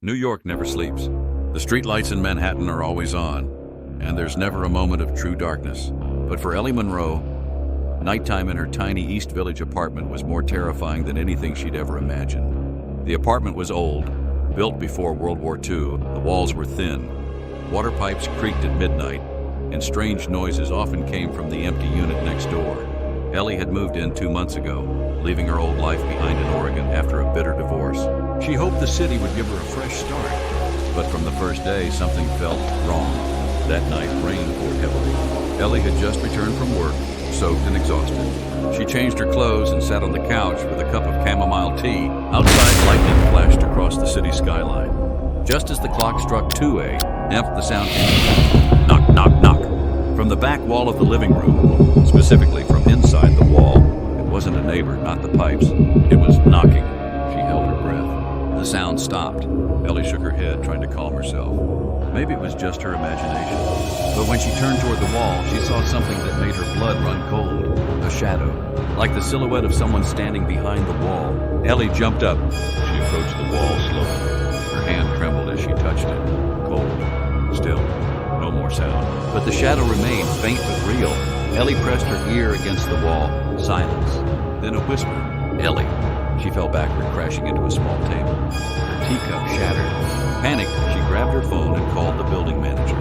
New York never sleeps. The streetlights in Manhattan are always on, and there's never a moment of true darkness. But for Ellie Monroe, nighttime in her tiny East Village apartment was more terrifying than anything she'd ever imagined. The apartment was old, built before World War II. The walls were thin. Water pipes creaked at midnight, and strange noises often came from the empty unit next door. Ellie had moved in 2 months ago, leaving her old life behind in Oregon after a bitter divorce. She hoped the city would give her a fresh start, but from the first day, something felt wrong. That night, rain poured heavily. Ellie had just returned from work, soaked and exhausted. She changed her clothes and sat on the couch with a cup of chamomile tea. Outside, lightning flashed across the city skyline. Just as the clock struck 2 a.m., the sound came. Knock, knock, knock. From the back wall of the living room, specifically from inside the wall. It wasn't a neighbor, not the pipes. It was knocking. She held her breath. The sound stopped. Ellie shook her head, trying to calm herself. Maybe it was just her imagination. But when she turned toward the wall, she saw something that made her blood run cold. A shadow, like the silhouette of someone standing behind the wall. Ellie jumped up. She approached the wall slowly. Her hand trembled as she touched it. Cold. Still. No more sound. But the shadow remained, faint but real. Ellie pressed her ear against the wall. Silence. Then a whisper. Ellie. She fell backward, crashing into a small table. Her teacup shattered. Panicked, she grabbed her phone and called the building manager.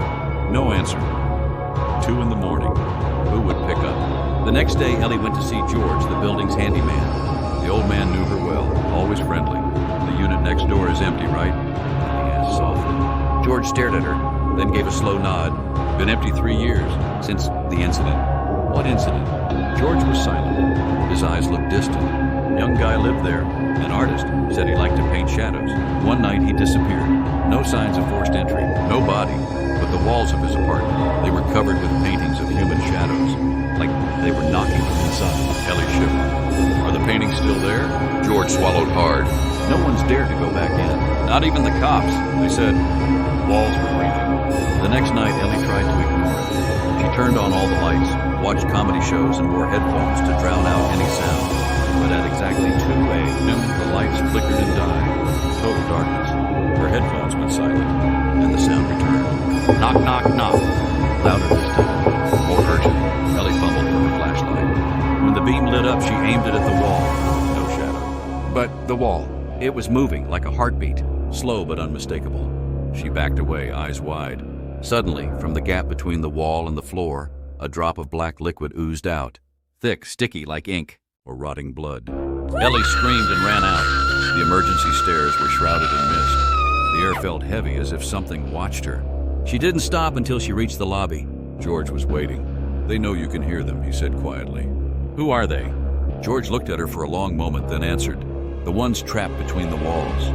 No answer. 2 in the morning. Who would pick up? The next day, Ellie went to see George, the building's handyman. The old man knew her well, always friendly. The unit next door is empty, right? He asked softly. George stared at her, then gave a slow nod. Been empty 3 years, since the incident. What incident? George was silent. His eyes looked distant. Young guy lived there. An artist. Said he liked to paint shadows. One night he disappeared. No signs of forced entry. No body. But the walls of his apartment, they were covered with paintings of human shadows. Like they were knocking from inside. Ellie shivered. Are the paintings still there? George swallowed hard. No one's dared to go back in. Not even the cops. They said walls were breathing. The next night, Ellie tried to ignore it. She turned on all the lights, watched comedy shows, and wore headphones to drown out any sound. But at exactly 2 a.m., the lights flickered and died. Total darkness. Her headphones went silent, and the sound returned. Knock, knock, knock. Louder this time. More urgent. Ellie fumbled for her flashlight. When the beam lit up, she aimed it at the wall. No shadow. But the wall. It was moving like a heartbeat, slow but unmistakable. She backed away, eyes wide. Suddenly, from the gap between the wall and the floor, a drop of black liquid oozed out. Thick, sticky like ink or rotting blood. Ellie screamed and ran out. The emergency stairs were shrouded in mist. The air felt heavy as if something watched her. She didn't stop until she reached the lobby. George was waiting. They know you can hear them, he said quietly. Who are they? George looked at her for a long moment, then answered. The ones trapped between the walls.